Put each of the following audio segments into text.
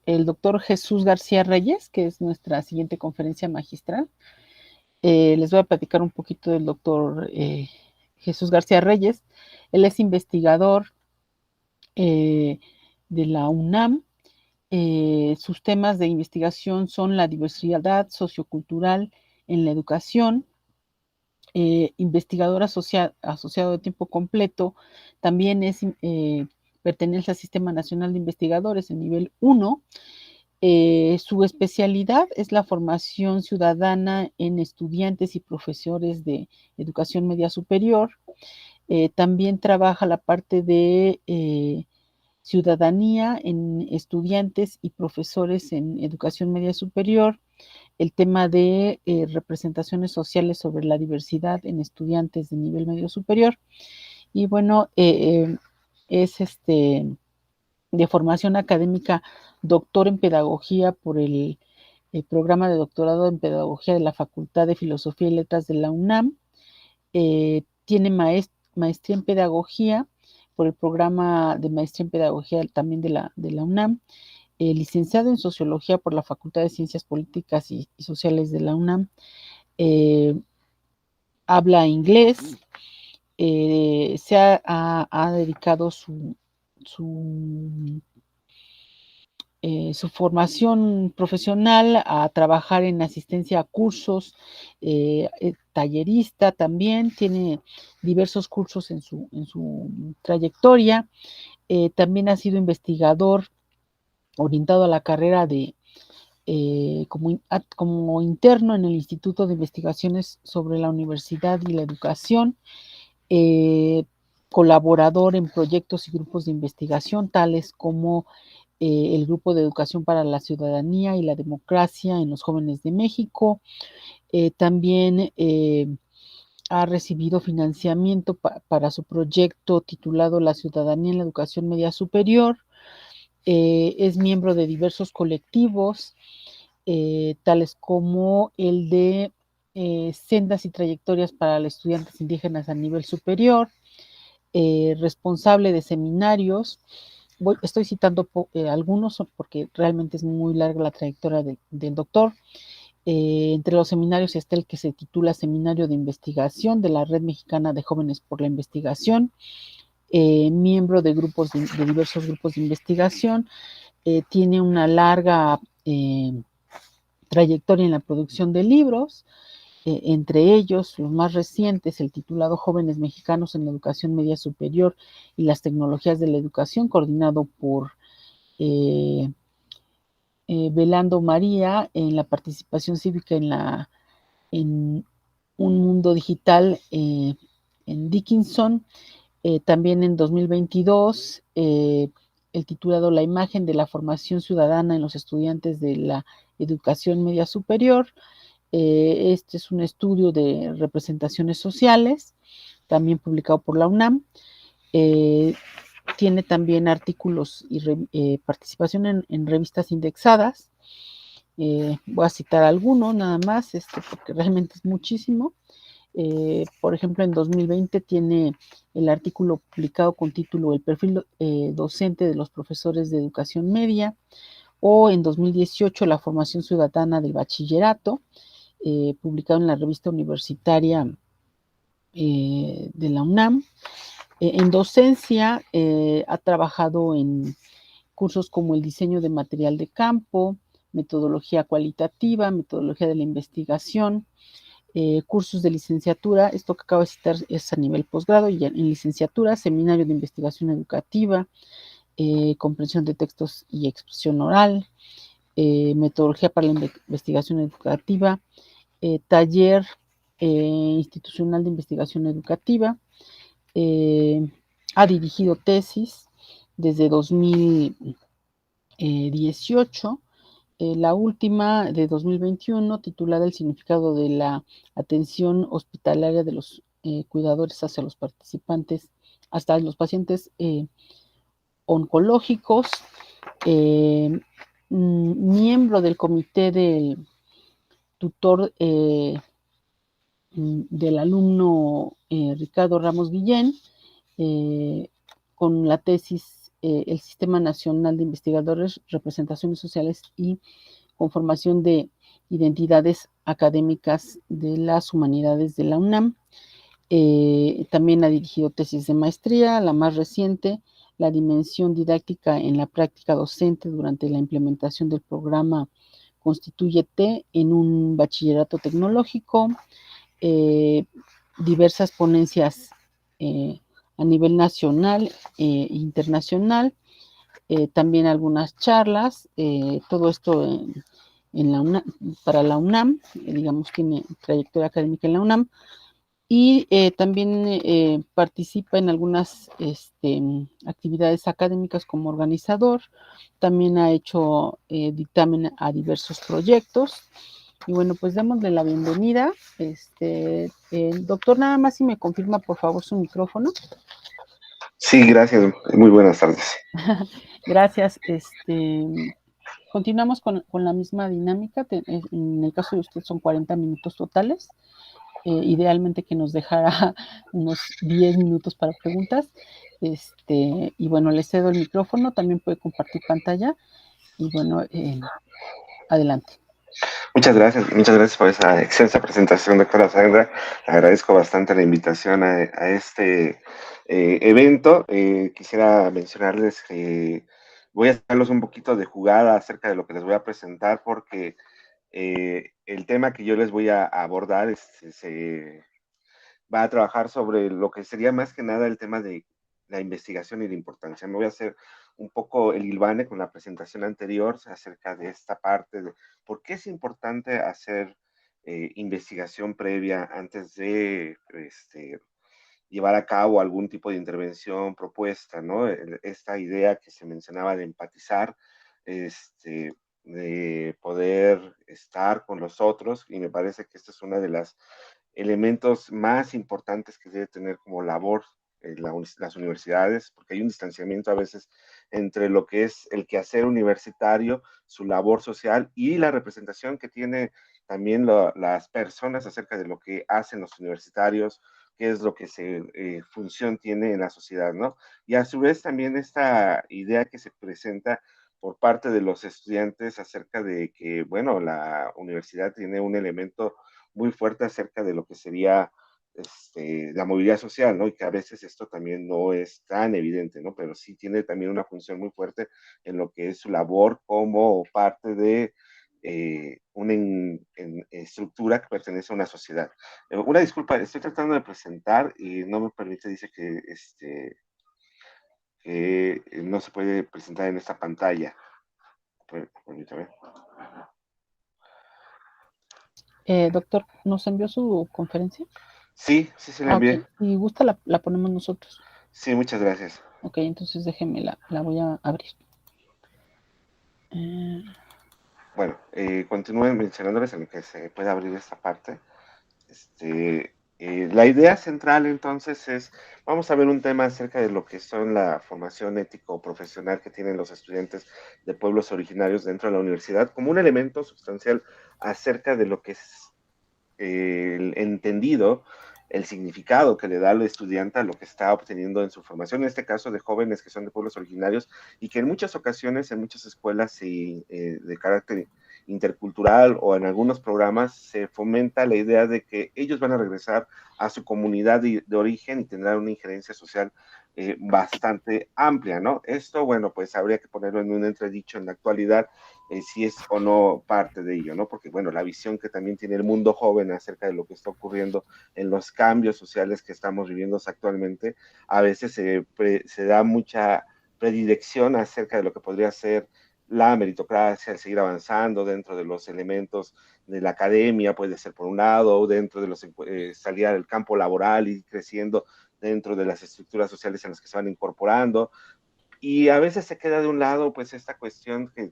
el doctor Jesús García Reyes, que es nuestra siguiente conferencia magistral. Les voy a platicar un poquito del doctor Jesús García Reyes. Él es investigador de la UNAM. Sus temas de investigación son la diversidad sociocultural en la educación, investigador asociado de tiempo completo, también pertenece al Sistema Nacional de Investigadores en nivel 1. Su especialidad es la formación ciudadana en estudiantes y profesores de educación media superior. También trabaja la parte de ciudadanía en estudiantes y profesores en educación media superior, el tema de representaciones sociales sobre la diversidad en estudiantes de nivel medio superior. Y bueno, es de formación académica, doctor en pedagogía por el programa de doctorado en pedagogía de la Facultad de Filosofía y Letras de la UNAM. Tiene maestría en pedagogía por el programa de maestría en pedagogía también de la UNAM. Licenciado en sociología por la Facultad de Ciencias Políticas y Sociales de la UNAM. Habla inglés. Se ha dedicado su formación profesional a trabajar en asistencia a cursos, tallerista también, tiene diversos cursos en su trayectoria. También ha sido investigador orientado a la carrera de como interno en el Instituto de Investigaciones sobre la Universidad y la Educación, colaborador en proyectos y grupos de investigación tales como el Grupo de Educación para la Ciudadanía y la Democracia en los Jóvenes de México. También ha recibido financiamiento para su proyecto titulado La Ciudadanía en la Educación Media Superior. Es miembro de diversos colectivos, tales como el de Sendas y Trayectorias para los Estudiantes Indígenas a Nivel Superior, responsable de seminarios. Estoy citando algunos porque realmente es muy larga la trayectoria del doctor. Entre los seminarios está el que se titula Seminario de Investigación de la Red Mexicana de Jóvenes por la Investigación, miembro de diversos grupos de investigación. Tiene una larga trayectoria en la producción de libros, entre ellos los más recientes, el titulado Jóvenes Mexicanos en la Educación Media Superior y las Tecnologías de la Educación, coordinado por Velando María en la participación cívica en un mundo digital en Dickinson. También en 2022, el titulado La imagen de la formación ciudadana en los estudiantes de la educación media superior. Este es un estudio de representaciones sociales, también publicado por la UNAM. Tiene también artículos y participación en revistas indexadas. Voy a citar algunos nada más, porque realmente es muchísimo. Por ejemplo, en 2020 tiene el artículo publicado con título El perfil docente de los profesores de educación media, o en 2018 La formación ciudadana del bachillerato, publicado en la revista universitaria de la UNAM. En docencia ha trabajado en cursos como el diseño de material de campo, metodología cualitativa, metodología de la investigación, cursos de licenciatura. Esto que acabo de citar es a nivel posgrado, y en licenciatura, seminario de investigación educativa, comprensión de textos y expresión oral, metodología para la investigación educativa, taller institucional de investigación educativa. Ha dirigido tesis desde 2018, la última de 2021, titulada El significado de la atención hospitalaria de los cuidadores hacia los participantes, hasta los pacientes oncológicos, miembro del comité del tutor del alumno Ricardo Ramos Guillén, con la tesis el Sistema Nacional de Investigadores, Representaciones Sociales y Conformación de Identidades Académicas de las Humanidades de la UNAM. También ha dirigido tesis de maestría, la más reciente, la dimensión didáctica en la práctica docente durante la implementación del programa Constitúyete en un bachillerato tecnológico, diversas ponencias a nivel nacional e internacional, también algunas charlas, todo esto en la UNAM, para la UNAM, digamos, tiene trayectoria académica en la UNAM, y también participa en algunas actividades académicas como organizador, también ha hecho dictamen a diversos proyectos, y bueno, pues démosle la bienvenida. Doctor, nada más si me confirma por favor su micrófono. Sí, gracias, muy buenas tardes. Gracias. Continuamos con la misma dinámica. En el caso de usted son 40 minutos totales. Idealmente que nos dejara unos 10 minutos para preguntas. Y bueno, le cedo el micrófono, también puede compartir pantalla. Y bueno, adelante. Muchas gracias por esa extensa presentación, doctora Sandra. Le agradezco bastante la invitación a este evento. Quisiera mencionarles que voy a darles un poquito de jugada acerca de lo que les voy a presentar, porque el tema que yo les voy a abordar se va a trabajar sobre lo que sería más que nada el tema de la investigación y la importancia. Me voy a hacer un poco el hilvane con la presentación anterior acerca de esta parte de por qué es importante hacer investigación previa antes de llevar a cabo algún tipo de intervención propuesta, ¿no? Esta idea que se mencionaba de empatizar, de poder estar con los otros, y me parece que esta es una de las elementos más importantes que debe tener como labor las universidades, porque hay un distanciamiento a veces entre lo que es el quehacer universitario, su labor social y la representación que tiene también las personas acerca de lo que hacen los universitarios, qué es lo que función tiene en la sociedad, ¿no? Y a su vez también esta idea que se presenta por parte de los estudiantes acerca de que, bueno, la universidad tiene un elemento muy fuerte acerca de lo que sería la movilidad social, ¿no? Y que a veces esto también no es tan evidente, ¿no? Pero sí tiene también una función muy fuerte en lo que es su labor como parte de una estructura que pertenece a una sociedad. Una disculpa, estoy tratando de presentar y no me permite, dice que no se puede presentar en esta pantalla. Permítame. Doctor, ¿nos envió su conferencia? Sí, se la Ok. envié. Si gusta, la ponemos nosotros. Sí, muchas gracias. Ok, entonces déjeme, la voy a abrir. Eh, Bueno, continúen mencionándoles en lo que se puede abrir esta parte. La idea central entonces es, vamos a ver un tema acerca de lo que son la formación ético-profesional que tienen los estudiantes de pueblos originarios dentro de la universidad como un elemento sustancial acerca de lo que es el entendido, el significado que le da al estudiante a lo que está obteniendo en su formación, en este caso de jóvenes que son de pueblos originarios y que en muchas ocasiones, en muchas escuelas de carácter intercultural o en algunos programas se fomenta la idea de que ellos van a regresar a su comunidad de origen y tendrán una injerencia social bastante amplia, ¿no? Esto, bueno, pues habría que ponerlo en un entredicho en la actualidad, si es o no parte de ello, ¿no? Porque, bueno, la visión que también tiene el mundo joven acerca de lo que está ocurriendo en los cambios sociales que estamos viviendo actualmente, a veces se da mucha predilección acerca de lo que podría ser la meritocracia, el seguir avanzando dentro de los elementos de la academia, puede ser por un lado, o dentro de los salir al campo laboral y creciendo dentro de las estructuras sociales en las que se van incorporando, y a veces se queda de un lado pues esta cuestión que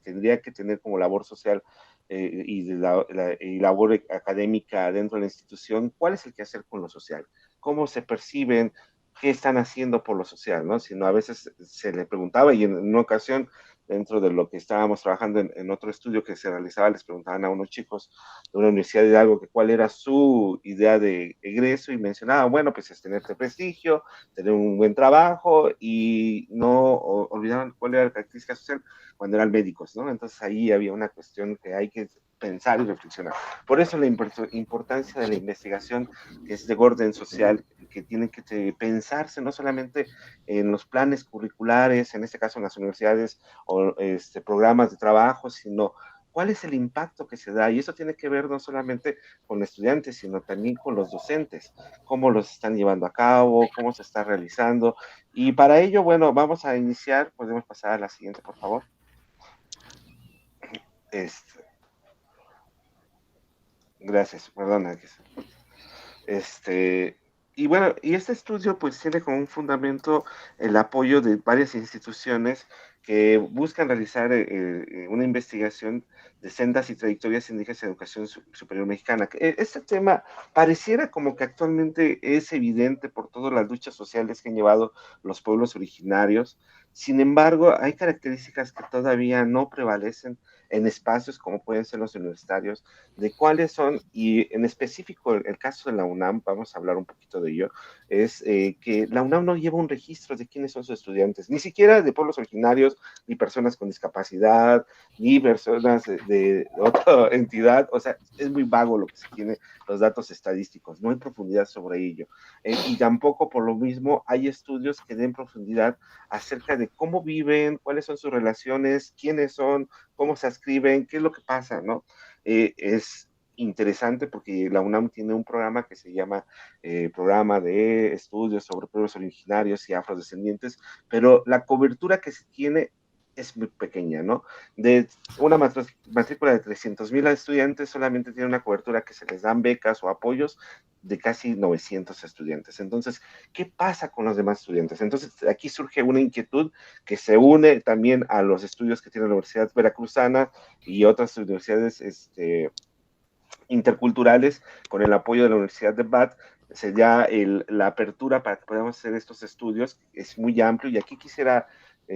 tendría que tener como labor social y labor académica dentro de la institución. ¿Cuál es el que hacer con lo social? ¿Cómo se perciben? ¿Qué están haciendo por lo social? ¿No? Sino a veces se le preguntaba y en una ocasión dentro de lo que estábamos trabajando en otro estudio que se realizaba, les preguntaban a unos chicos de una universidad de Hidalgo que cuál era su idea de egreso y mencionaba, bueno, pues es tener prestigio, tener un buen trabajo y no olvidaban cuál era la característica social cuando eran médicos, ¿no? Entonces ahí había una cuestión que hay que pensar y reflexionar. Por eso la importancia de la investigación que es de orden social, que tiene que pensarse no solamente en los planes curriculares, en este caso en las universidades o programas de trabajo, sino cuál es el impacto que se da. Y eso tiene que ver no solamente con estudiantes, sino también con los docentes, cómo los están llevando a cabo, cómo se está realizando. Y para ello, bueno, vamos a iniciar, podemos pasar a la siguiente, por favor. Este, gracias, perdona. Y bueno, y este estudio pues tiene como un fundamento el apoyo de varias instituciones que buscan realizar una investigación de sendas y trayectorias indígenas en educación superior mexicana. Este tema pareciera como que actualmente es evidente por todas las luchas sociales que han llevado los pueblos originarios. Sin embargo, hay características que todavía no prevalecen en espacios como pueden ser los universitarios, de cuáles son, y en específico el caso de la UNAM, vamos a hablar un poquito de ello, es que la UNAM no lleva un registro de quiénes son sus estudiantes, ni siquiera de pueblos originarios, ni personas con discapacidad, ni personas de otra entidad, o sea, es muy vago lo que se tiene, los datos estadísticos, no hay profundidad sobre ello. Y tampoco por lo mismo hay estudios que den profundidad acerca de cómo viven, cuáles son sus relaciones, quiénes son, cómo se escriben, qué es lo que pasa, ¿no? Es interesante porque la UNAM tiene un programa que se llama Programa de Estudios sobre Pueblos Originarios y Afrodescendientes, pero la cobertura que se tiene es muy pequeña, ¿no? De una matrícula de 300,000 estudiantes, solamente tiene una cobertura que se les dan becas o apoyos de casi 900 estudiantes. Entonces, ¿qué pasa con los demás estudiantes? Entonces, aquí surge una inquietud que se une también a los estudios que tiene la Universidad Veracruzana y otras universidades interculturales, con el apoyo de la Universidad de Bath, sería la apertura para que podamos hacer estos estudios, es muy amplio, y aquí quisiera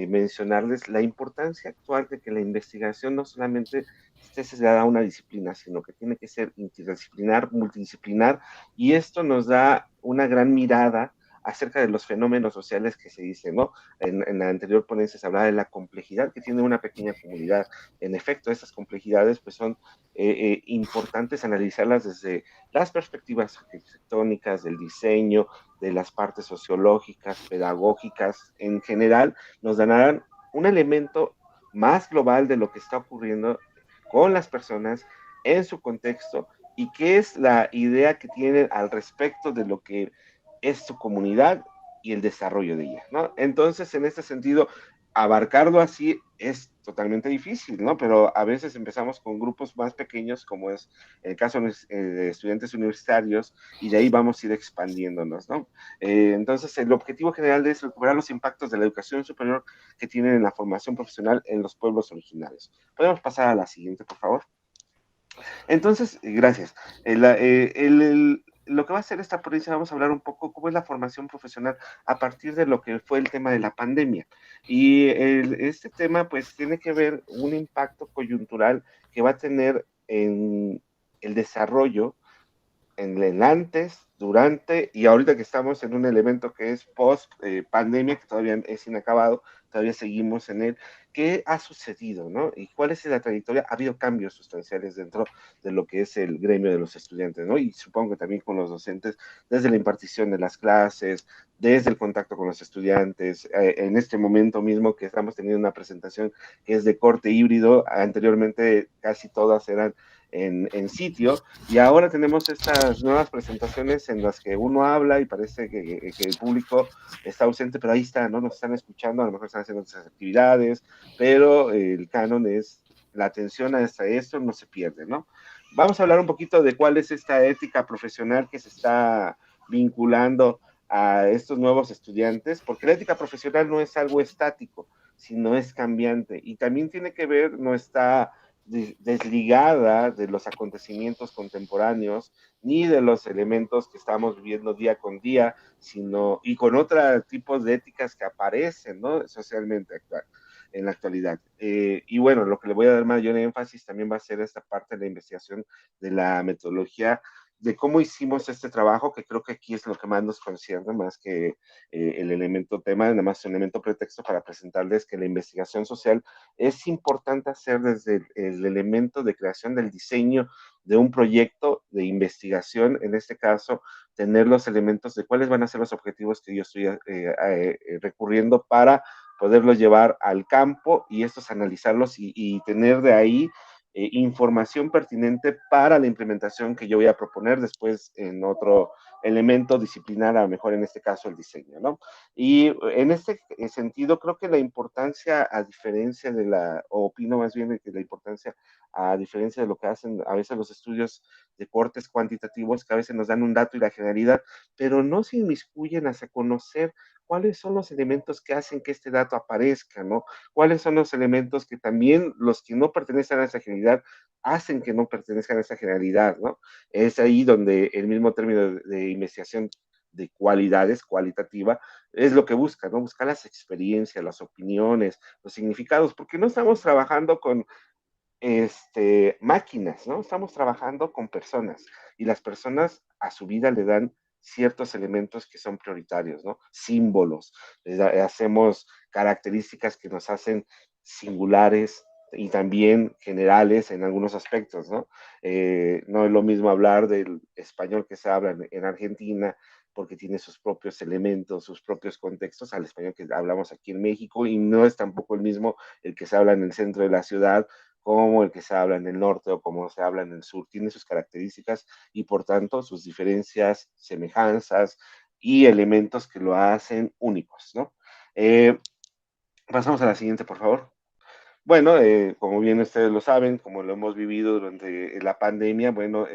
mencionarles la importancia actual de que la investigación no solamente esté sesgada a una disciplina, sino que tiene que ser interdisciplinar, multidisciplinar, y esto nos da una gran mirada acerca de los fenómenos sociales que se dice, ¿no? En la anterior ponencia se hablaba de la complejidad que tiene una pequeña comunidad. En efecto, esas complejidades pues son importantes analizarlas desde las perspectivas arquitectónicas, del diseño, de las partes sociológicas, pedagógicas, en general, nos darán un elemento más global de lo que está ocurriendo con las personas en su contexto y qué es la idea que tienen al respecto de lo que es su comunidad y el desarrollo de ella, ¿no? Entonces, en este sentido, abarcarlo así es totalmente difícil, ¿no? Pero a veces empezamos con grupos más pequeños, como es el caso de estudiantes universitarios, y de ahí vamos a ir expandiéndonos, ¿no? Entonces, el objetivo general es recuperar los impactos de la educación superior que tienen en la formación profesional en los pueblos originarios. Podemos pasar a la siguiente, por favor. Entonces, gracias. Lo que va a hacer esta ponencia, vamos a hablar un poco cómo es la formación profesional a partir de lo que fue el tema de la pandemia. Y este tema, pues, tiene que ver un impacto coyuntural que va a tener en el desarrollo en el antes, durante y ahorita que estamos en un elemento que es post pandemia, que todavía es inacabado, todavía seguimos en él. ¿Qué ha sucedido, no? ¿Y cuál es la trayectoria? Ha habido cambios sustanciales dentro de lo que es el gremio de los estudiantes, ¿no? Y supongo que también con los docentes, desde la impartición de las clases, desde el contacto con los estudiantes, en este momento mismo que estamos teniendo una presentación que es de corte híbrido, anteriormente casi todas eran en sitio, y ahora tenemos estas nuevas presentaciones en las que uno habla y parece que el público está ausente, pero ahí está, ¿no? Nos están escuchando, a lo mejor están haciendo otras actividades, pero el canon es la atención hasta esto no se pierde, ¿no? Vamos a hablar un poquito de cuál es esta ética profesional que se está vinculando a estos nuevos estudiantes, porque la ética profesional no es algo estático, sino es cambiante, y también tiene que ver, no está desligada de los acontecimientos contemporáneos ni de los elementos que estamos viviendo día con día, sino y con otros tipos de éticas que aparecen, ¿no? Socialmente actual. en la actualidad. Y bueno, lo que le voy a dar mayor énfasis también va a ser esta parte de la investigación de la metodología, de cómo hicimos este trabajo, que creo que aquí es lo que más nos concierne, más que el elemento tema, nada más un elemento pretexto para presentarles que la investigación social es importante hacer desde el elemento de creación del diseño de un proyecto de investigación, en este caso, tener los elementos de cuáles van a ser los objetivos que yo estoy recurriendo para poderlos llevar al campo y estos analizarlos y tener de ahí información pertinente para la implementación que yo voy a proponer después en otro elemento disciplinar, a lo mejor en este caso el diseño, ¿no? Y en este sentido, creo que la importancia, a diferencia de la, o opino más bien de que la importancia, a diferencia de lo que hacen a veces los estudios de cortes cuantitativos, que a veces nos dan un dato y la generalidad, pero no se inmiscuyen hacia conocer cuáles son los elementos que hacen que este dato aparezca, ¿no? Cuáles son los elementos que también los que no pertenecen a esa generalidad hacen que no pertenezcan a esa generalidad, ¿no? Es ahí donde el mismo término de investigación de cualidades, cualitativa, es lo que busca, ¿no? Buscar las experiencias, las opiniones, los significados, porque no estamos trabajando con máquinas, ¿no? Estamos trabajando con personas y las personas a su vida le dan ciertos elementos que son prioritarios, ¿no? Símbolos, hacemos características que nos hacen singulares y también generales en algunos aspectos, ¿no? No es lo mismo hablar del español que se habla en Argentina, porque tiene sus propios elementos, sus propios contextos, al español que hablamos aquí en México, y no es tampoco el mismo el que se habla en el centro de la ciudad como el que se habla en el norte o como se habla en el sur. Tiene sus características y por tanto sus diferencias, semejanzas y elementos que lo hacen únicos, ¿no? Pasamos a la siguiente, por favor. Bueno, como bien ustedes lo saben, como lo hemos vivido durante la pandemia, bueno,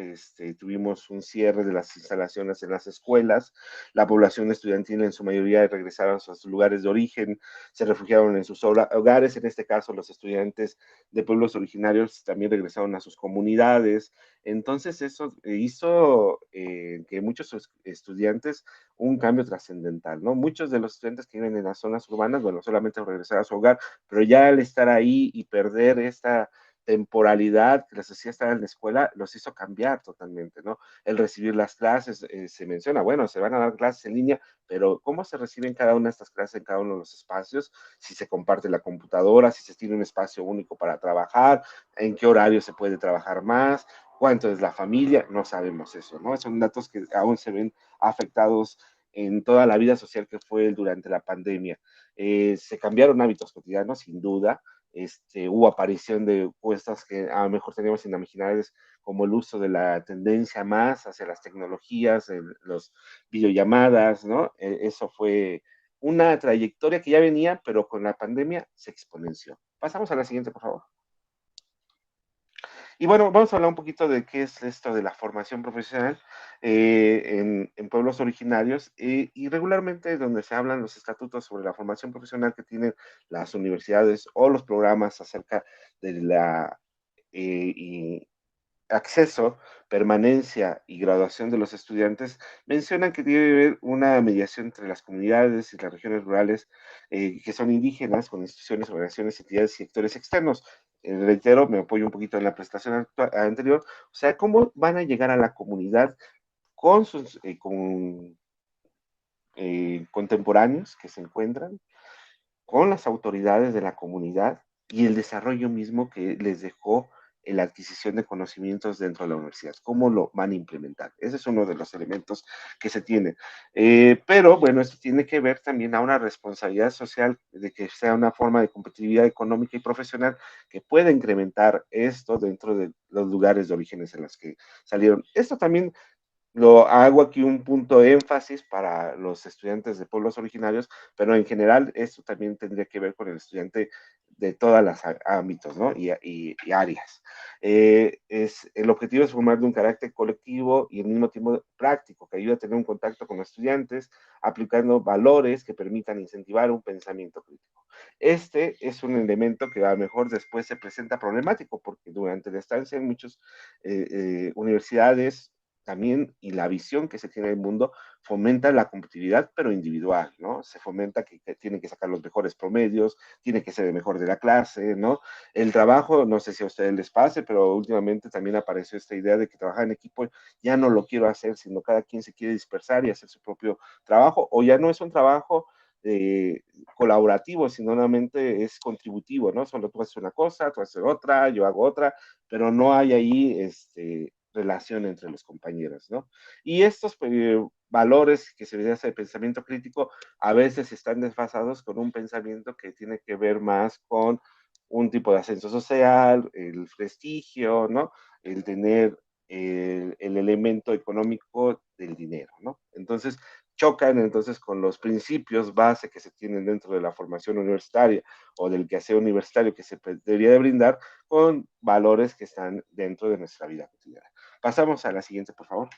tuvimos un cierre de las instalaciones en las escuelas, la población estudiantil en su mayoría regresaron a sus lugares de origen, se refugiaron en sus hogares, en este caso los estudiantes de pueblos originarios también regresaron a sus comunidades, entonces eso hizo que muchos estudiantes un cambio trascendental, ¿no? Muchos de los estudiantes que viven en las zonas urbanas, bueno, solamente regresar a su hogar, pero ya al estar ahí y perder esta temporalidad que les hacía estar en la escuela, los hizo cambiar totalmente, ¿no? El recibir las clases, se menciona, bueno, se van a dar clases en línea, pero ¿cómo se reciben cada una de estas clases en cada uno de los espacios? Si se comparte la computadora, si se tiene un espacio único para trabajar, en qué horario se puede trabajar más, cuánto es la familia, no sabemos eso, ¿no? Son datos que aún se ven afectados en toda la vida social que fue durante la pandemia. Se cambiaron hábitos cotidianos, sin duda. Hubo aparición de puestas que a lo mejor teníamos inimaginables, como el uso de la tendencia más hacia las tecnologías, los videollamadas, ¿no? Eso fue una trayectoria que ya venía, pero con la pandemia se exponenció. Pasamos a la siguiente, por favor. Y bueno, vamos a hablar un poquito de qué es esto de la formación profesional en pueblos originarios y regularmente donde se hablan los estatutos sobre la formación profesional que tienen las universidades o los programas acerca de la y acceso, permanencia y graduación de los estudiantes, mencionan que debe haber una mediación entre las comunidades y las regiones rurales que son indígenas, con instituciones, organizaciones, entidades y sectores externos. Reitero, me apoyo un poquito en la prestación anterior, o sea, cómo van a llegar a la comunidad con sus contemporáneos que se encuentran, con las autoridades de la comunidad y el desarrollo mismo que les dejó la adquisición de conocimientos dentro de la universidad, cómo lo van a implementar. Ese es uno de los elementos que se tiene. Pero bueno, esto tiene que ver también a una responsabilidad social de que sea una forma de competitividad económica y profesional que pueda incrementar esto dentro de los lugares de orígenes en los que salieron. Esto también lo hago aquí un punto de énfasis para los estudiantes de pueblos originarios, pero en general esto también tendría que ver con el estudiante de todos los ámbitos, ¿no? Y áreas. El objetivo es formar de un carácter colectivo y al mismo tiempo práctico, que ayude a tener un contacto con los estudiantes, aplicando valores que permitan incentivar un pensamiento crítico. Este es un elemento que a lo mejor después se presenta problemático, porque durante la estancia en muchas universidades también, y la visión que se tiene del mundo, fomenta la competitividad, pero individual, ¿no? Se fomenta que tienen que sacar los mejores promedios, tiene que ser el mejor de la clase, ¿no? El trabajo, no sé si a ustedes les pase, pero últimamente también apareció esta idea de que trabajar en equipo ya no lo quiero hacer, sino cada quien se quiere dispersar y hacer su propio trabajo, o ya no es un trabajo eh, colaborativo, sino solamente es contributivo, ¿no? Solo tú haces una cosa, tú haces otra, yo hago otra, pero no hay ahí relación entre los compañeros, ¿no? Y estos valores que se hace de pensamiento crítico a veces están desfasados con un pensamiento que tiene que ver más con un tipo de ascenso social, el prestigio, ¿no? El tener el elemento económico del dinero, ¿no? Entonces, chocan entonces con los principios base que se tienen dentro de la formación universitaria o del quehacer universitario que se debería de brindar con valores que están dentro de nuestra vida cotidiana. Pasamos a la siguiente, por favor.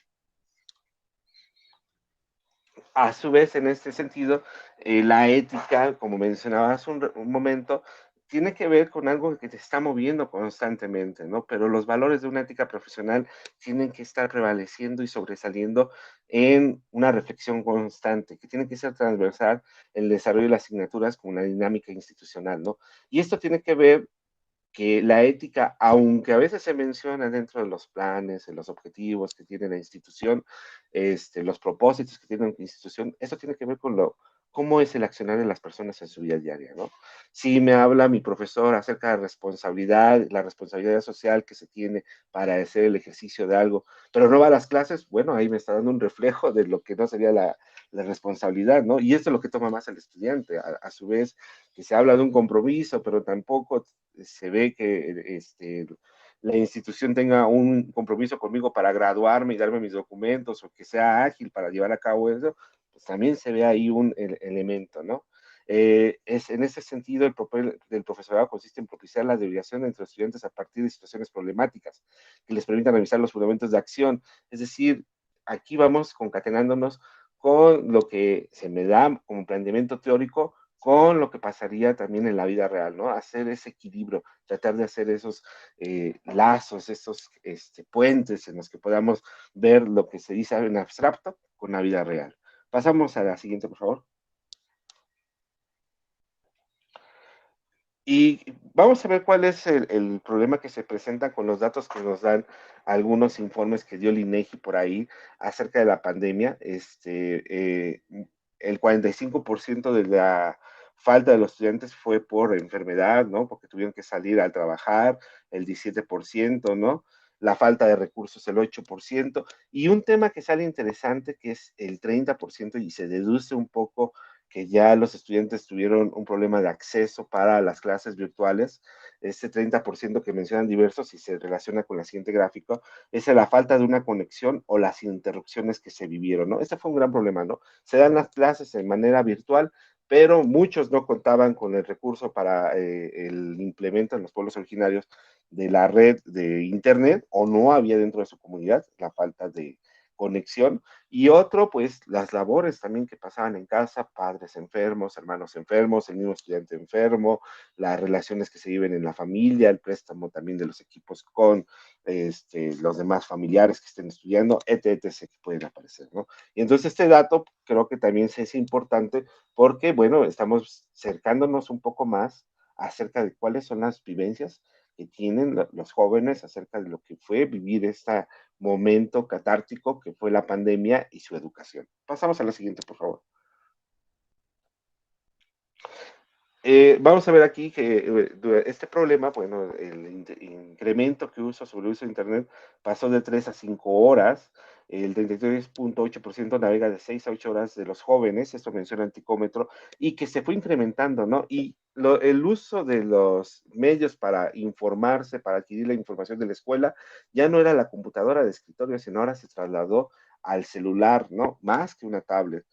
A su vez, en este sentido, la ética, como mencionaba hace un momento, tiene que ver con algo que te está moviendo constantemente, ¿no? Pero los valores de una ética profesional tienen que estar prevaleciendo y sobresaliendo en una reflexión constante, que tiene que ser transversal el desarrollo de las asignaturas con una dinámica institucional, ¿no? Y esto tiene que ver que la ética, aunque a veces se menciona dentro de los planes, en los objetivos que tiene la institución, los propósitos que tiene la institución, eso tiene que ver con cómo es el accionar de las personas en su vida diaria, ¿no? Si me habla mi profesor acerca de responsabilidad, la responsabilidad social que se tiene para hacer el ejercicio de algo, pero no va a las clases, bueno, ahí me está dando un reflejo de lo que no sería la responsabilidad, ¿no? Y esto es lo que toma más el estudiante, a su vez, que se habla de un compromiso, pero tampoco se ve que la institución tenga un compromiso conmigo para graduarme y darme mis documentos o que sea ágil para llevar a cabo eso, pues también se ve ahí un elemento, ¿no? En ese sentido, el papel del profesorado consiste en propiciar la derivación entre los estudiantes a partir de situaciones problemáticas que les permitan revisar los fundamentos de acción. Es decir, aquí vamos concatenándonos con lo que se me da como planteamiento teórico con lo que pasaría también en la vida real, ¿no? Hacer ese equilibrio, tratar de hacer esos lazos, esos puentes en los que podamos ver lo que se dice en abstracto con la vida real. Pasamos a la siguiente, por favor. Y vamos a ver cuál es el problema que se presenta con los datos que nos dan algunos informes que dio el INEGI por ahí acerca de la pandemia. El 45% de la falta de los estudiantes fue por enfermedad, ¿no? Porque tuvieron que salir a trabajar, el 17%, ¿no? La falta de recursos, el 8%. Y un tema que sale interesante, que es el 30%, y se deduce un poco que ya los estudiantes tuvieron un problema de acceso para las clases virtuales. Este 30% que mencionan diversos y se relaciona con la siguiente gráfico, es la falta de una conexión o las interrupciones que se vivieron, ¿no? Este fue un gran problema, ¿no? Se dan las clases de manera virtual, pero muchos no contaban con el recurso para el implemento en los pueblos originarios de la red de Internet o no había dentro de su comunidad la falta de conexión y otro, pues las labores también que pasaban en casa, padres enfermos, hermanos enfermos, el mismo estudiante enfermo, las relaciones que se viven en la familia, el préstamo también de los equipos con los demás familiares que estén estudiando, etc., que pueden aparecer, ¿no? Y entonces este dato creo que también es importante porque, bueno, estamos cercándonos un poco más acerca de cuáles son las vivencias que tienen los jóvenes acerca de lo que fue vivir este momento catártico que fue la pandemia y su educación. Pasamos a la siguiente, por favor. Vamos a ver aquí que este problema, bueno, el incremento que uso sobre el uso de Internet pasó de 3 a 5 horas. El 33.8% navega de 6 a 8 horas de los jóvenes, esto menciona Anticómetro, y que se fue incrementando, ¿no? Y el uso de los medios para informarse, para adquirir la información de la escuela, ya no era la computadora de escritorio, sino ahora se trasladó al celular, ¿no? Más que una tablet.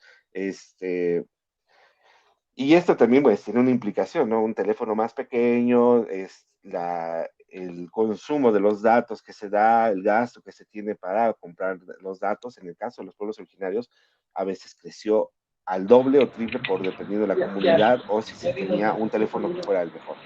Y esto también pues, tiene una implicación, ¿no? Un teléfono más pequeño, el consumo de los datos que se da, el gasto que se tiene para comprar los datos, en el caso de los pueblos originarios, a veces creció al doble o triple por dependiendo de la comunidad o si se tenía un teléfono que fuera el mejor.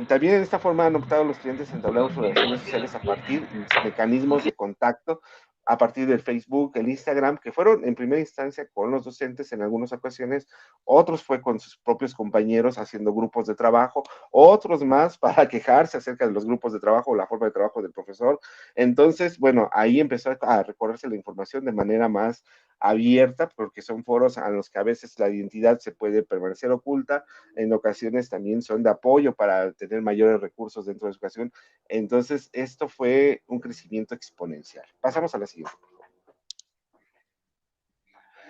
También de esta forma han optado los estudiantes a entablar relaciones sociales a partir de mecanismos de contacto, a partir del Facebook, el Instagram, que fueron en primera instancia con los docentes en algunas ocasiones, otros fue con sus propios compañeros haciendo grupos de trabajo, otros más para quejarse acerca de los grupos de trabajo o la forma de trabajo del profesor. Entonces, bueno, ahí empezó a recorrerse la información de manera más abierta, porque son foros a los que a veces la identidad se puede permanecer oculta, en ocasiones también son de apoyo para tener mayores recursos dentro de su educación. Entonces, esto fue un crecimiento exponencial. Pasamos a la siguiente.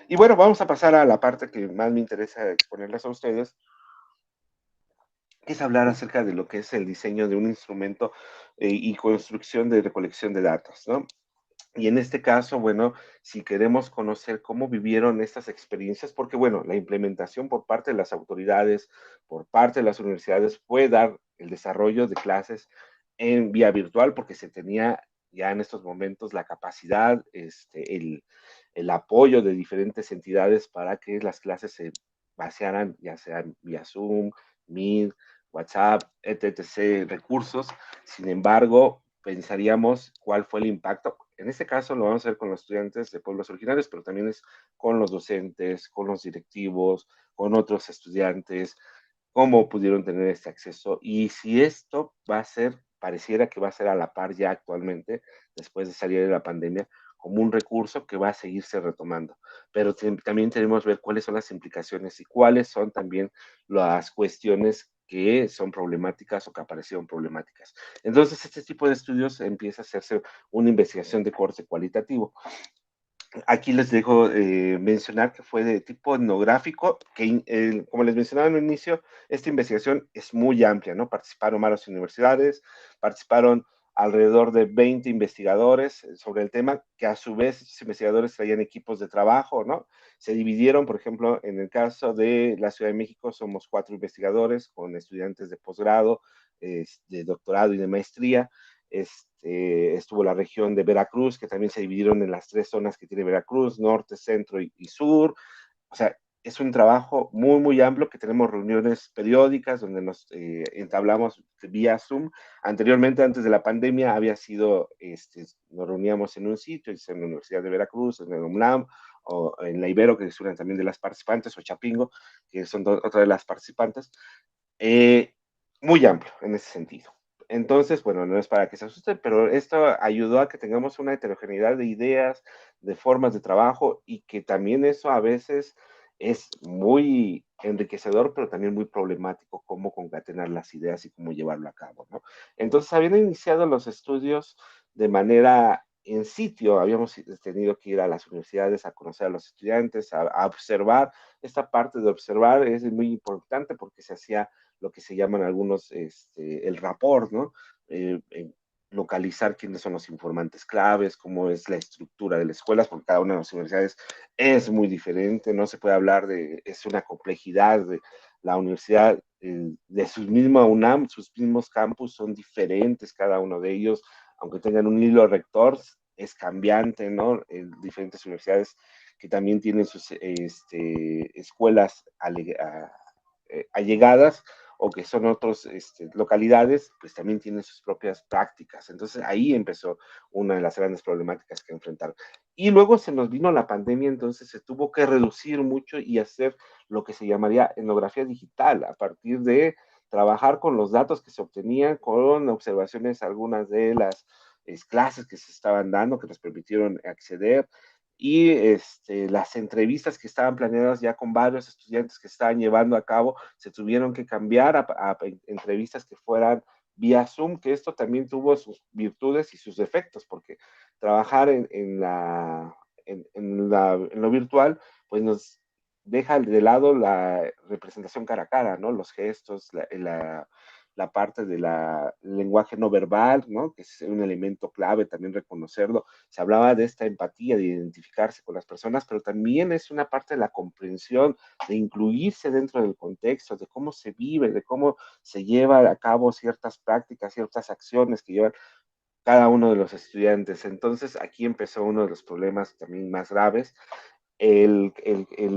Y bueno, vamos a pasar a la parte que más me interesa exponerles a ustedes, que es hablar acerca de lo que es el diseño de un instrumento y construcción de recolección de datos, ¿no? Y en este caso, bueno, si queremos conocer cómo vivieron estas experiencias, porque bueno, la implementación por parte de las autoridades, por parte de las universidades, fue dar el desarrollo de clases en vía virtual, porque se tenía ya en estos momentos la capacidad, el apoyo de diferentes entidades para que las clases se basearan, ya sean vía Zoom, Meet, WhatsApp, etc., recursos. Sin embargo, pensaríamos cuál fue el impacto. En este caso lo vamos a hacer con los estudiantes de pueblos originarios, pero también es con los docentes, con los directivos, con otros estudiantes, cómo pudieron tener este acceso y si esto va a ser, pareciera que va a ser a la par ya actualmente, después de salir de la pandemia, como un recurso que va a seguirse retomando. Pero también tenemos que ver cuáles son las implicaciones y cuáles son también las cuestiones que son problemáticas o que aparecieron problemáticas. Entonces, este tipo de estudios empieza a hacerse una investigación de corte cualitativo. Aquí les dejo mencionar que fue de tipo etnográfico, que como les mencionaba en un inicio, esta investigación es muy amplia, ¿no? Participaron varias universidades, participaron alrededor de 20 investigadores sobre el tema, que a su vez estos investigadores traían equipos de trabajo, ¿no? Se dividieron, por ejemplo, en el caso de la Ciudad de México, somos 4 investigadores con estudiantes de posgrado, de doctorado y de maestría. Estuvo la región de Veracruz, que también se dividieron en las 3 zonas que tiene Veracruz, norte, centro y sur. O sea, es un trabajo muy, muy amplio que tenemos reuniones periódicas donde nos entablamos vía Zoom. Anteriormente, antes de la pandemia, había sido, nos reuníamos en un sitio, en la Universidad de Veracruz, en el UNAM, o en la Ibero, que es una también de las participantes, o Chapingo, que son otra de las participantes. Eh, Muy amplio en ese sentido. Entonces, bueno, no es para que se asusten, pero esto ayudó a que tengamos una heterogeneidad de ideas, de formas de trabajo y que también eso a veces es muy enriquecedor, pero también muy problemático cómo concatenar las ideas y cómo llevarlo a cabo, ¿no? Entonces, habían iniciado los estudios de manera en sitio, habíamos tenido que ir a las universidades a conocer a los estudiantes, a observar. Esta parte de observar es muy importante porque se hacía lo que se llaman algunos el rapport, ¿no? Localizar quiénes son los informantes claves, cómo es la estructura de las escuelas, porque cada una de las universidades es muy diferente, no se puede hablar de, es una complejidad de la universidad, de su misma UNAM, sus mismos campus son diferentes cada uno de ellos, aunque tengan un hilo rector, es cambiante, ¿no? En diferentes universidades que también tienen sus escuelas allegadas o que son otras localidades, pues también tienen sus propias prácticas. Entonces ahí empezó una de las grandes problemáticas que enfrentar. Y luego se nos vino la pandemia, entonces se tuvo que reducir mucho y hacer lo que se llamaría etnografía digital, a partir de trabajar con los datos que se obtenían, con observaciones, algunas de las clases que se estaban dando, que nos permitieron acceder, y las entrevistas que estaban planeadas ya con varios estudiantes que estaban llevando a cabo se tuvieron que cambiar a entrevistas que fueran vía Zoom, que esto también tuvo sus virtudes y sus defectos, porque trabajar en lo virtual, pues nos deja de lado la representación cara a cara, ¿no? Los gestos, la parte del lenguaje no verbal, ¿no? Que es un elemento clave también reconocerlo. Se hablaba de esta empatía, de identificarse con las personas, pero también es una parte de la comprensión, de incluirse dentro del contexto, de cómo se vive, de cómo se lleva a cabo ciertas prácticas, ciertas acciones que llevan cada uno de los estudiantes. Entonces, aquí empezó uno de los problemas también más graves. El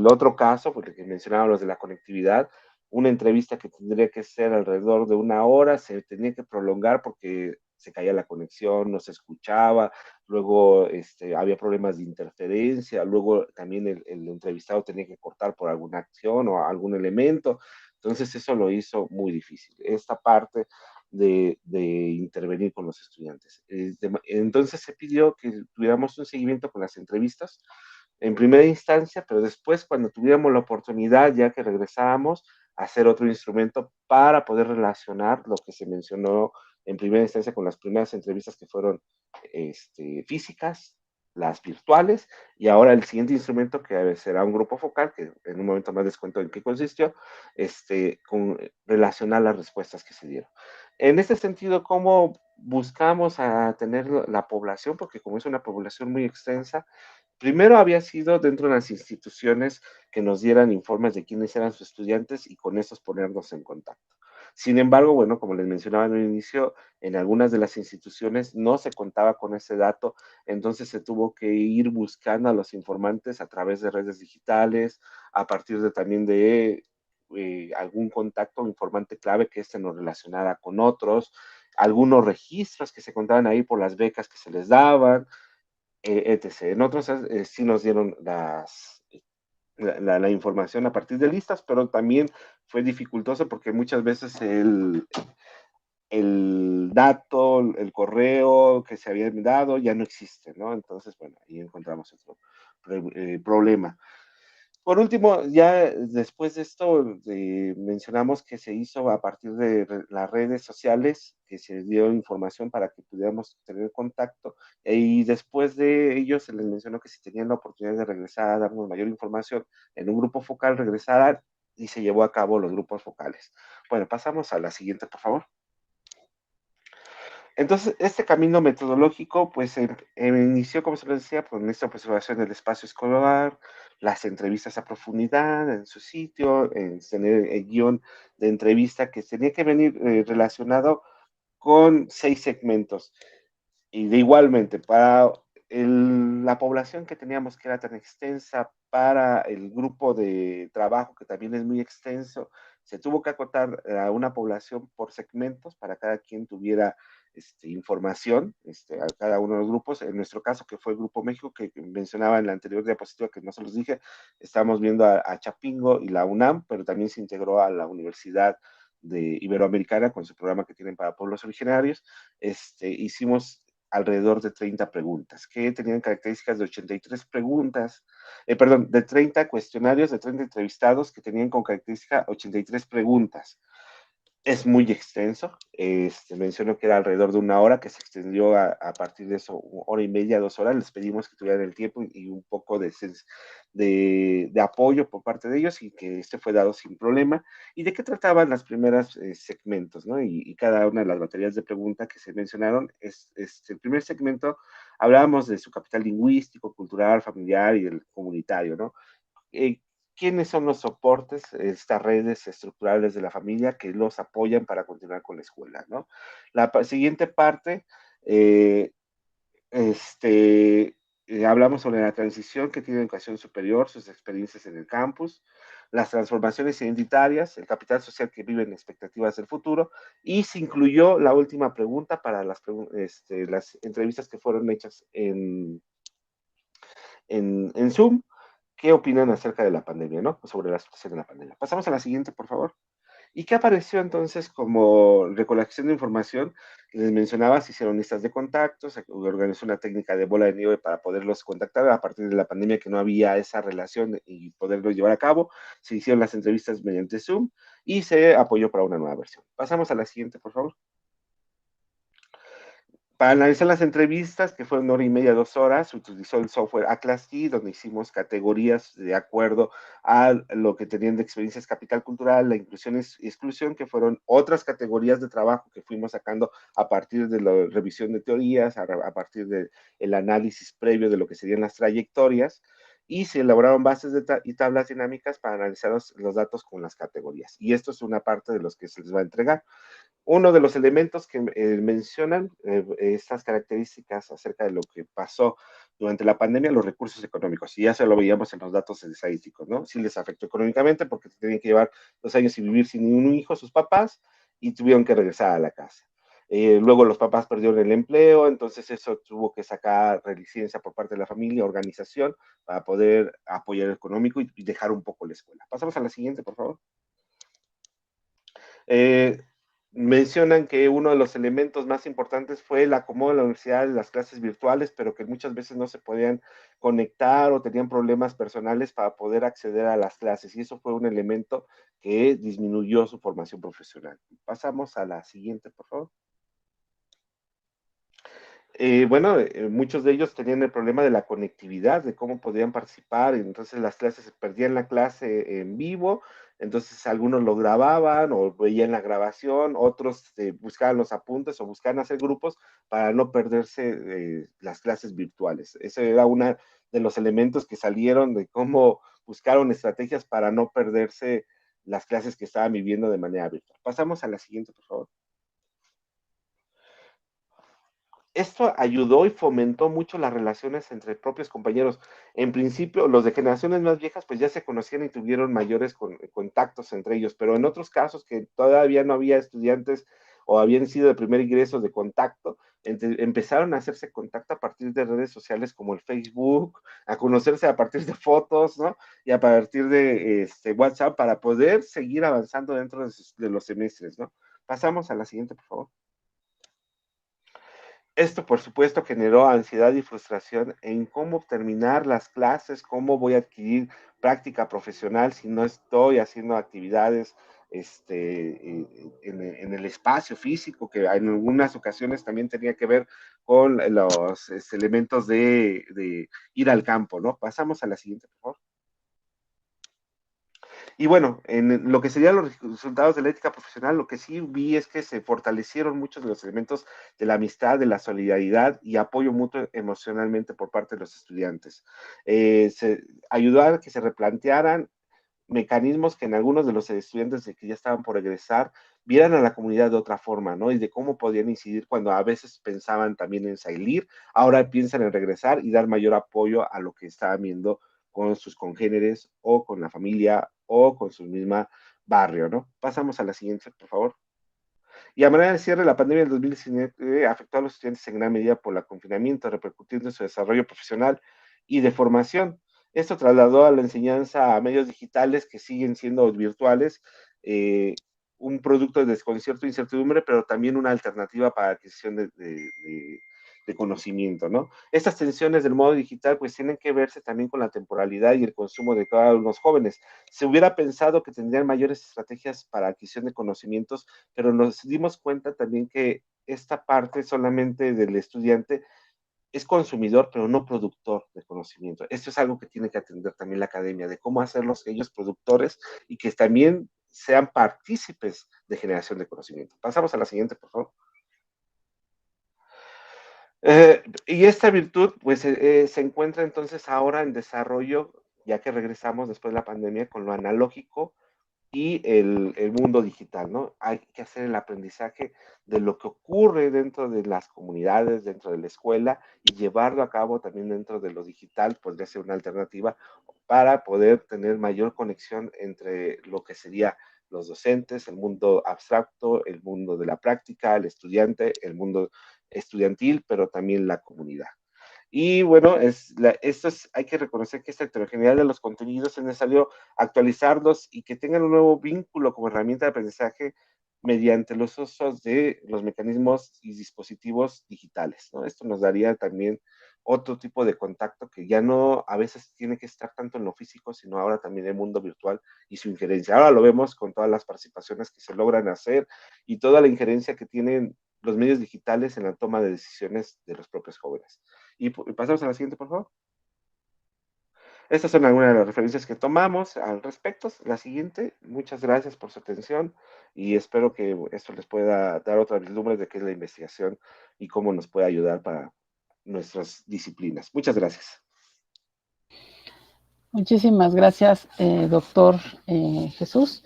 otro caso, porque mencionaba los de la conectividad, una entrevista que tendría que ser alrededor de 1 hora, se tenía que prolongar porque se caía la conexión, no se escuchaba, luego había problemas de interferencia, luego también el entrevistado tenía que cortar por alguna acción o algún elemento, entonces eso lo hizo muy difícil, esta parte de intervenir con los estudiantes. Entonces se pidió que tuviéramos un seguimiento con las entrevistas en primera instancia, pero después cuando tuviéramos la oportunidad, ya que regresábamos, hacer otro instrumento para poder relacionar lo que se mencionó en primera instancia con las primeras entrevistas que fueron físicas, las virtuales, y ahora el siguiente instrumento que será un grupo focal, que en un momento más les cuento en qué consistió, con relacionar las respuestas que se dieron. En este sentido, ¿cómo buscamos a tener la población? Porque como es una población muy extensa, primero había sido dentro de las instituciones que nos dieran informes de quiénes eran sus estudiantes y con esos ponernos en contacto. Sin embargo, bueno, como les mencionaba en un inicio, en algunas de las instituciones no se contaba con ese dato, entonces se tuvo que ir buscando a los informantes a través de redes digitales, a partir de también de algún contacto informante clave que nos relacionara con otros, algunos registros que se contaban ahí por las becas que se les daban, etc. En otros sí nos dieron la información a partir de listas, pero también fue dificultoso porque muchas veces el dato, el correo que se había dado ya no existe, ¿no? Entonces, bueno, ahí encontramos otro problema. Por último, ya después de esto, mencionamos que se hizo a partir de las redes sociales, que se dio información para que pudiéramos tener contacto, y después de ello se les mencionó que si tenían la oportunidad de regresar a darnos mayor información en un grupo focal, regresaran, y se llevó a cabo los grupos focales. Bueno, pasamos a la siguiente, por favor. Entonces, este camino metodológico, pues, inició, como se les decía, con esta observación del espacio escolar, las entrevistas a profundidad en su sitio, en tener el guión de entrevista que tenía que venir relacionado con 6 segmentos. Y de igualmente, para la población que teníamos, que era tan extensa, para el grupo de trabajo, que también es muy extenso, se tuvo que acotar a una población por segmentos para cada quien tuviera información a cada uno de los grupos. En nuestro caso, que fue el Grupo México, que mencionaba en la anterior diapositiva, que no se los dije, estamos viendo a Chapingo y la UNAM, pero también se integró a la Universidad de Iberoamericana con su programa que tienen para pueblos originarios. Hicimos alrededor de 30 preguntas, que tenían características de 83 preguntas, perdón, de 30 cuestionarios, de 30 entrevistados que tenían con característica 83 preguntas. Es muy extenso, menciono que era alrededor de 1 hora, que se extendió a partir de eso, 1 hora y media, 2 horas, les pedimos que tuvieran el tiempo y un poco de apoyo por parte de ellos y que fue dado sin problema. ¿Y de qué trataban las primeras segmentos? ¿No? Y cada una de las baterías de preguntas que se mencionaron, el primer segmento hablábamos de su capital lingüístico, cultural, familiar y el comunitario, ¿no? ¿Quiénes son los soportes, estas redes estructurales de la familia que los apoyan para continuar con la escuela, ¿no? La siguiente parte, hablamos sobre la transición que tiene educación superior, sus experiencias en el campus, las transformaciones identitarias, el capital social que vive en expectativas del futuro, y se incluyó la última pregunta para las entrevistas que fueron hechas en Zoom. ¿Qué opinan acerca de la pandemia, no? Sobre la situación de la pandemia. Pasamos a la siguiente, por favor. ¿Y qué apareció entonces como recolección de información? Les mencionaba, se hicieron listas de contactos, se organizó una técnica de bola de nieve para poderlos contactar a partir de la pandemia, que no había esa relación y poderlo llevar a cabo. Se hicieron las entrevistas mediante Zoom y se apoyó para una nueva versión. Pasamos a la siguiente, por favor. Para analizar las entrevistas, que fueron 1 hora y media, 2 horas, se utilizó el software Atlas-T, donde hicimos categorías de acuerdo a lo que tenían de experiencias capital cultural, la inclusión y exclusión, que fueron otras categorías de trabajo que fuimos sacando a partir de la revisión de teorías, a partir del análisis previo de lo que serían las trayectorias, y se elaboraron bases y tablas dinámicas para analizar los datos con las categorías. Y esto es una parte de los que se les va a entregar. Uno de los elementos que mencionan estas características acerca de lo que pasó durante la pandemia los recursos económicos, y ya se lo veíamos en los datos estadísticos, ¿no? Sí les afectó económicamente porque tenían que llevar 2 años y vivir sin ningún hijo sus papás y tuvieron que regresar a la casa. Luego los papás perdieron el empleo, entonces eso tuvo que sacar licencia por parte de la familia, organización, para poder apoyar el económico y dejar un poco la escuela. Pasamos a la siguiente, por favor. Eh, Mencionan que uno de los elementos más importantes fue el acomodo de la universidad de las clases virtuales, pero que muchas veces no se podían conectar o tenían problemas personales para poder acceder a las clases, y eso fue un elemento que disminuyó su formación profesional. Pasamos a la siguiente, por favor. Bueno, muchos de ellos tenían el problema de la conectividad, de cómo podían participar, entonces las clases, perdían la clase en vivo, entonces algunos lo grababan o veían la grabación, otros buscaban los apuntes o buscaban hacer grupos para no perderse las clases virtuales. Ese era uno de los elementos que salieron de cómo buscaron estrategias para no perderse las clases que estaban viviendo de manera virtual. Pasamos a la siguiente, por favor. Esto ayudó y fomentó mucho las relaciones entre propios compañeros. En principio, los de generaciones más viejas, pues ya se conocían y tuvieron mayores contactos entre ellos, pero en otros casos que todavía no había estudiantes o habían sido de primer ingreso de contacto, empezaron a hacerse contacto a partir de redes sociales como el Facebook, a conocerse a partir de fotos, ¿no? Y a partir de WhatsApp para poder seguir avanzando dentro de los semestres, ¿no? Pasamos a la siguiente, por favor. Esto, por supuesto, generó ansiedad y frustración en cómo terminar las clases, cómo voy a adquirir práctica profesional si no estoy haciendo actividades en el espacio físico, que en algunas ocasiones también tenía que ver con los elementos de ir al campo, ¿no? Pasamos a la siguiente, por favor. Y bueno, en lo que serían los resultados de la ética profesional, lo que sí vi es que se fortalecieron muchos de los elementos de la amistad, de la solidaridad y apoyo mutuo emocionalmente por parte de los estudiantes. Se ayudó a que se replantearan mecanismos que en algunos de los estudiantes de que ya estaban por egresar vieran a la comunidad de otra forma, ¿no? Y de cómo podían incidir cuando a veces pensaban también en salir, ahora piensan en regresar y dar mayor apoyo a lo que estaban viendo con sus congéneres o con la familia o con su misma barrio, ¿no? Pasamos a la siguiente, por favor. Y a manera de cierre, la pandemia del 2019 afectó a los estudiantes en gran medida por el confinamiento, repercutiendo en su desarrollo profesional y de formación. Esto trasladó a la enseñanza a medios digitales que siguen siendo virtuales, eh, un producto de desconcierto e incertidumbre, pero también una alternativa para la adquisición de conocimiento, ¿no? Estas tensiones del modo digital pues tienen que verse también con la temporalidad y el consumo de cada uno de los jóvenes. Se hubiera pensado que tendrían mayores estrategias para adquisición de conocimientos, pero nos dimos cuenta también que esta parte solamente del estudiante es consumidor, pero no productor de conocimiento. Esto es algo que tiene que atender también la academia, de cómo hacerlos ellos productores y que también sean partícipes de generación de conocimiento. Pasamos a la siguiente, por favor. Y esta virtud, pues, se encuentra entonces ahora en desarrollo, ya que regresamos después de la pandemia con lo analógico y el mundo digital, ¿no? Hay que hacer el aprendizaje de lo que ocurre dentro de las comunidades, dentro de la escuela y llevarlo a cabo también dentro de lo digital, podría ser una alternativa para poder tener mayor conexión entre lo que sería los docentes, el mundo abstracto, el mundo de la práctica, el estudiante, el mundo estudiantil, pero también la comunidad. Y bueno, hay que reconocer que esta heterogeneidad de los contenidos es necesario actualizarlos y que tengan un nuevo vínculo como herramienta de aprendizaje mediante los usos de los mecanismos y dispositivos digitales, ¿no? Esto nos daría también otro tipo de contacto que ya no a veces tiene que estar tanto en lo físico, sino ahora también en el mundo virtual y su injerencia. Ahora lo vemos con todas las participaciones que se logran hacer y toda la injerencia que tienen los medios digitales en la toma de decisiones de los propios jóvenes. Y pasamos a la siguiente, por favor. Estas son algunas de las referencias que tomamos al respecto. La siguiente, muchas gracias por su atención y espero que esto les pueda dar otra vislumbre de qué es la investigación y cómo nos puede ayudar para nuestras disciplinas. Muchas gracias. Muchísimas gracias, doctor Jesús.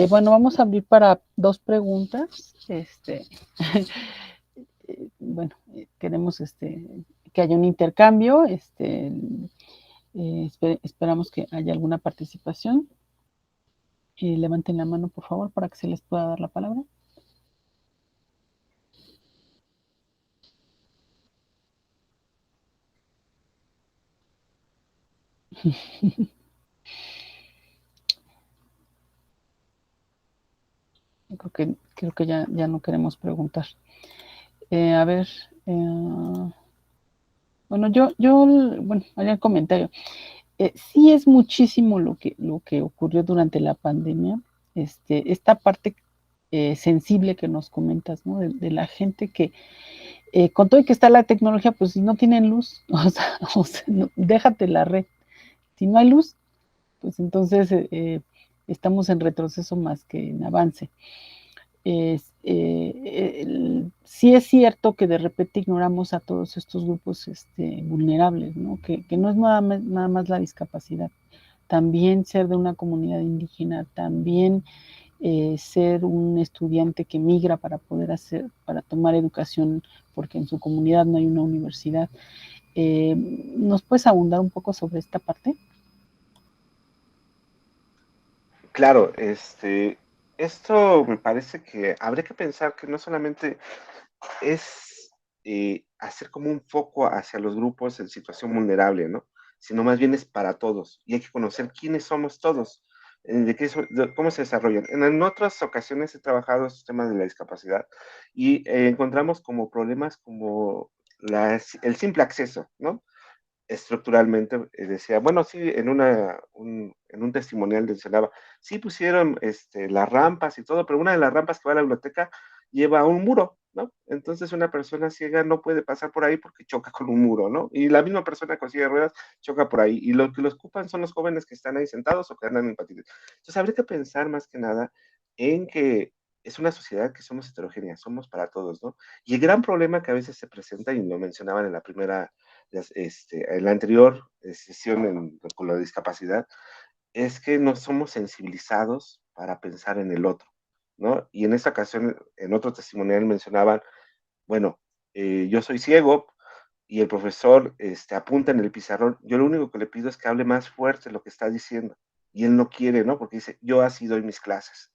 Bueno, vamos a abrir para 2 preguntas. Bueno, queremos que haya un intercambio. Esperamos que haya alguna participación. Levanten la mano, por favor, para que se les pueda dar la palabra. Creo que ya no queremos preguntar. A ver, bueno, bueno, hay un comentario. Sí es muchísimo lo que ocurrió durante la pandemia. Esta parte sensible que nos comentas, ¿no? De la gente que, con todo y que está la tecnología, pues si no tienen luz, o sea no, déjate la red. Si no hay luz, pues entonces estamos en retroceso más que en avance. Sí es cierto que de repente ignoramos a todos estos grupos vulnerables, ¿no? Que no es nada más la discapacidad, también ser de una comunidad indígena, también ser un estudiante que migra para tomar educación, porque en su comunidad no hay una universidad. ¿Nos puedes abundar un poco sobre esta parte? Claro, esto me parece que habría que pensar que no solamente es hacer como un foco hacia los grupos en situación vulnerable, ¿no? Sino más bien es para todos y hay que conocer quiénes somos todos, cómo se desarrollan. En otras ocasiones he trabajado estos temas de la discapacidad y encontramos como problemas como el simple acceso, ¿no? Estructuralmente decía, bueno, sí, en un testimonial mencionaba, sí pusieron las rampas y todo, pero una de las rampas que va a la biblioteca lleva un muro, ¿no? Entonces una persona ciega no puede pasar por ahí porque choca con un muro, ¿no? Y la misma persona con silla de ruedas choca por ahí. Y lo que los ocupan son los jóvenes que están ahí sentados o que andan en patines. Entonces habría que pensar más que nada en que es una sociedad que somos heterogéneas, somos para todos, ¿no? Y el gran problema que a veces se presenta, y lo mencionaban en la primera en la anterior sesión con la discapacidad, es que no somos sensibilizados para pensar en el otro, ¿no? Y en esta ocasión, en otro testimonial mencionaban, bueno, yo soy ciego y el profesor apunta en el pizarrón, yo lo único que le pido es que hable más fuerte lo que está diciendo. Y él no quiere, ¿no? Porque dice, yo así doy mis clases.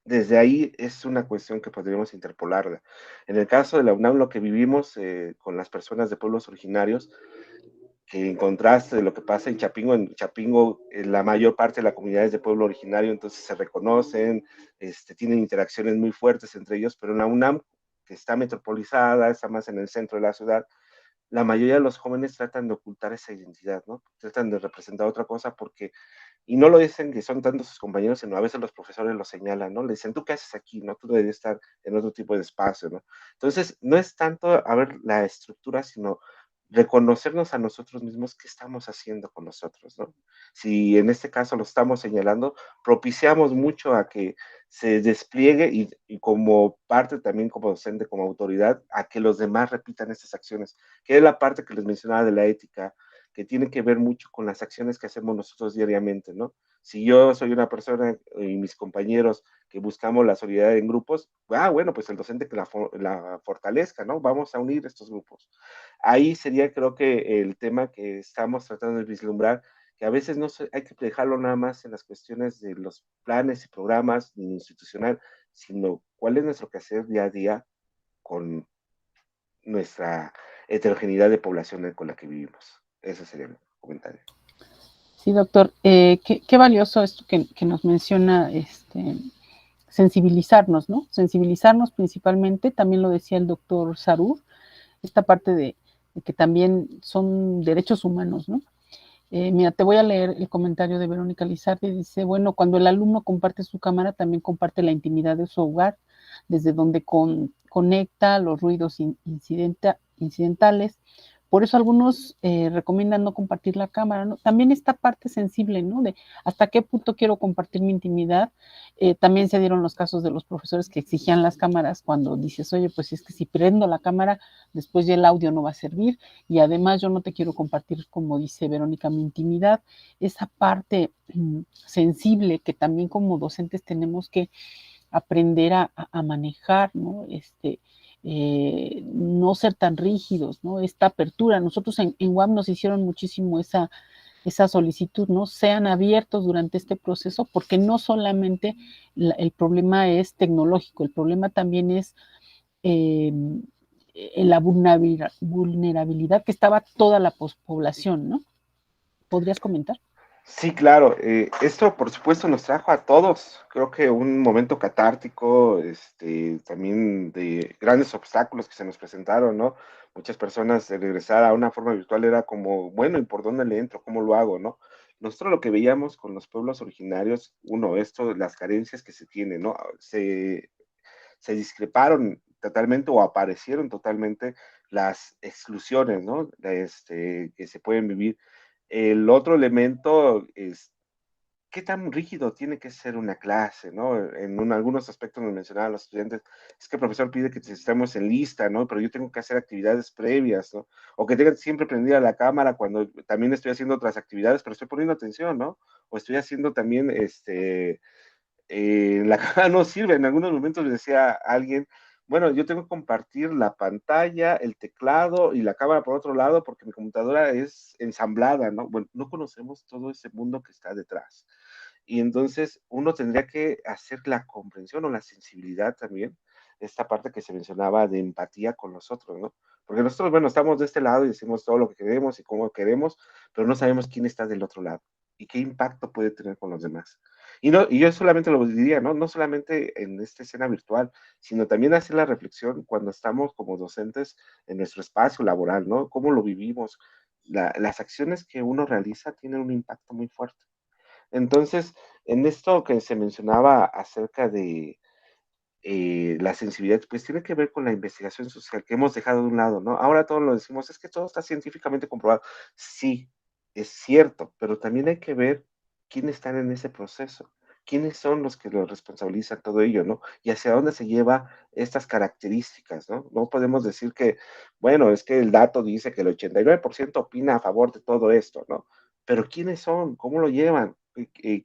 Desde ahí es una cuestión que podríamos interpolarla. En el caso de la UNAM, lo que vivimos con las personas de pueblos originarios, que en contraste de lo que pasa en Chapingo la mayor parte de la comunidad es de pueblo originario, entonces se reconocen, tienen interacciones muy fuertes entre ellos, pero en la UNAM, que está metropolizada, está más en el centro de la ciudad, la mayoría de los jóvenes tratan de ocultar esa identidad, ¿no? Tratan de representar otra cosa porque y no lo dicen que son tanto sus compañeros, sino a veces los profesores lo señalan, ¿no? Le dicen, ¿tú qué haces aquí? ¿No? Tú deberías estar en otro tipo de espacio, ¿no? Entonces, no es tanto a ver la estructura, sino reconocernos a nosotros mismos qué estamos haciendo con nosotros, ¿no? Si en este caso lo estamos señalando, propiciamos mucho a que se despliegue y como parte también como docente, como autoridad, a que los demás repitan estas acciones, que es la parte que les mencionaba de la ética, que tiene que ver mucho con las acciones que hacemos nosotros diariamente, ¿no? Si yo soy una persona y mis compañeros que buscamos la solidaridad en grupos, bueno, pues el docente que la fortalezca, ¿no? Vamos a unir estos grupos. Ahí sería creo que el tema que estamos tratando de vislumbrar, que a veces no hay que dejarlo nada más en las cuestiones de los planes y programas ni institucional, sino cuál es nuestro quehacer día a día con nuestra heterogeneidad de población con la que vivimos. Ese sería mi comentario. Sí, doctor. Qué valioso esto que nos menciona, sensibilizarnos, ¿no? Sensibilizarnos principalmente, también lo decía el doctor Sarur, esta parte de que también son derechos humanos, ¿no? Mira, te voy a leer el comentario de Verónica Lizardi. Dice, bueno, cuando el alumno comparte su cámara, también comparte la intimidad de su hogar, desde donde conecta los ruidos incidentales. Por eso algunos recomiendan no compartir la cámara, ¿no? También esta parte sensible, ¿no? De hasta qué punto quiero compartir mi intimidad. También se dieron los casos de los profesores que exigían las cámaras cuando dices, oye, pues es que si prendo la cámara, después ya el audio no va a servir y además yo no te quiero compartir, como dice Verónica, mi intimidad. Esa parte sensible que también como docentes tenemos que aprender a manejar, ¿no? no ser tan rígidos, ¿no? Esta apertura. Nosotros en UAM nos hicieron muchísimo esa solicitud, ¿no? Sean abiertos durante este proceso, porque no solamente el problema es tecnológico, el problema también es la vulnerabilidad que estaba toda la población, ¿no? ¿Podrías comentar? Sí, claro. Esto, por supuesto, nos trajo a todos, creo que un momento catártico, también de grandes obstáculos que se nos presentaron, ¿no? Muchas personas de regresar a una forma virtual era como, bueno, ¿y por dónde le entro? ¿Cómo lo hago, no? Nosotros lo que veíamos con los pueblos originarios, uno, esto, las carencias que se tienen, ¿no? Se discreparon totalmente o aparecieron totalmente las exclusiones, ¿no? Que se pueden vivir. El otro elemento es qué tan rígido tiene que ser una clase, ¿no? Algunos aspectos nos mencionaban los estudiantes, es que el profesor pide que estemos en lista, ¿no? Pero yo tengo que hacer actividades previas, ¿no? O que tenga siempre prendida la cámara cuando también estoy haciendo otras actividades, pero estoy poniendo atención, ¿no? O estoy haciendo también, la cámara no sirve. En algunos momentos le decía a alguien, bueno, yo tengo que compartir la pantalla, el teclado y la cámara por otro lado porque mi computadora es ensamblada, ¿no? Bueno, no conocemos todo ese mundo que está detrás. Y entonces uno tendría que hacer la comprensión o la sensibilidad también, esta parte que se mencionaba de empatía con los otros, ¿no? Porque nosotros, bueno, estamos de este lado y decimos todo lo que queremos y cómo queremos, pero no sabemos quién está del otro lado y qué impacto puede tener con los demás. Y yo solamente lo diría, ¿no? No solamente en esta escena virtual, sino también hacer la reflexión cuando estamos como docentes en nuestro espacio laboral, ¿no? ¿Cómo lo vivimos? Las acciones que uno realiza tienen un impacto muy fuerte. Entonces, en esto que se mencionaba acerca de la sensibilidad, pues tiene que ver con la investigación social que hemos dejado de un lado, ¿no? Ahora todos lo decimos, es que todo está científicamente comprobado. Sí, es cierto, pero también hay que ver quiénes están en ese proceso, quiénes son los que lo responsabilizan todo ello, ¿no? Y hacia dónde se lleva estas características, ¿no? No podemos decir que, bueno, es que el dato dice que el 89% opina a favor de todo esto, ¿no? Pero ¿quiénes son? ¿Cómo lo llevan? Y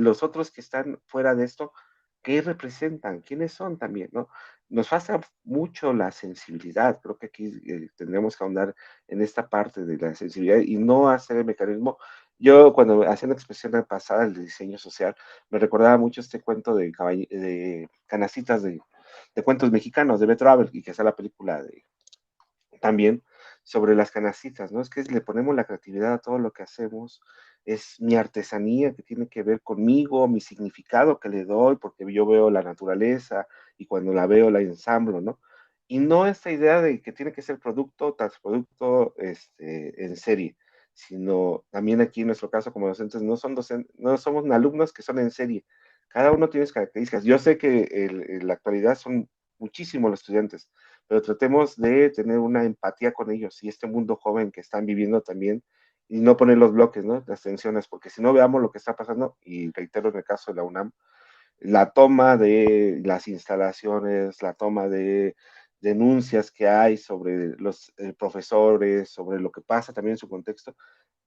los otros que están fuera de esto, ¿qué representan? ¿Quiénes son también, no? Nos falta mucho la sensibilidad. Creo que aquí tendremos que ahondar en esta parte de la sensibilidad y no hacer el mecanismo. Yo cuando hacía la expresión pasada del diseño social, me recordaba mucho este cuento de canacitas de cuentos mexicanos, de Beto Abel, y que hace la película también sobre las canastitas, ¿no? Es que le ponemos la creatividad a todo lo que hacemos, es mi artesanía que tiene que ver conmigo, mi significado que le doy, porque yo veo la naturaleza y cuando la veo la ensamblo, ¿no? Y no esta idea de que tiene que ser producto tras producto en serie, sino también aquí en nuestro caso como docentes no son docentes, no somos alumnos que son en serie. Cada uno tiene sus características. Yo sé que en la actualidad son muchísimos los estudiantes, pero tratemos de tener una empatía con ellos y este mundo joven que están viviendo también y no poner los bloques, ¿no? Las tensiones, porque si no veamos lo que está pasando, y reitero en el caso de la UNAM, la toma de las instalaciones, la toma de denuncias que hay sobre los profesores, sobre lo que pasa también en su contexto,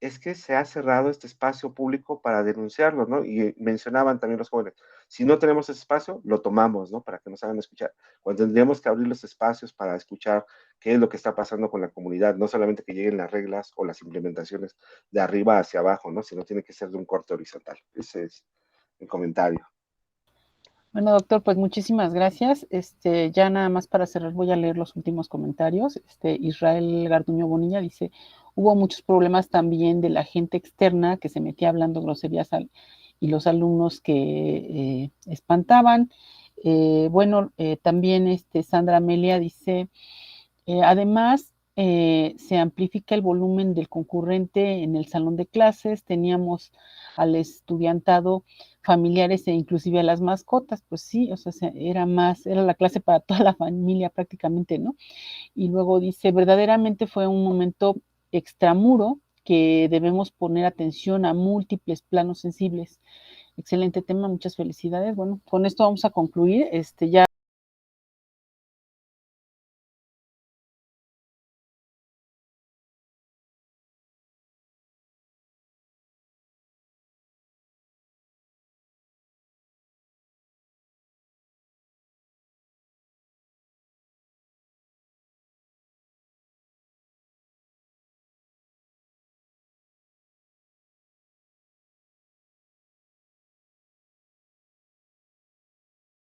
es que se ha cerrado este espacio público para denunciarlo, ¿no? Y mencionaban también los jóvenes, si no tenemos ese espacio, lo tomamos, ¿no? Para que nos hagan escuchar. Cuando tendríamos que abrir los espacios para escuchar qué es lo que está pasando con la comunidad, no solamente que lleguen las reglas o las implementaciones de arriba hacia abajo, ¿no? Sino tiene que ser de un corte horizontal. Ese es mi comentario. Bueno, doctor, pues muchísimas gracias. Ya nada más para cerrar voy a leer los últimos comentarios. Israel Garduño Bonilla dice, hubo muchos problemas también de la gente externa que se metía hablando groserías y los alumnos que espantaban. También Sandra Amelia dice, además, se amplifica el volumen del concurrente en el salón de clases, teníamos al estudiantado familiares e inclusive a las mascotas, pues sí, o sea, era la clase para toda la familia prácticamente, ¿no? Y luego dice, verdaderamente fue un momento extramuro que debemos poner atención a múltiples planos sensibles. Excelente tema, muchas felicidades. Bueno, con esto vamos a concluir. Ya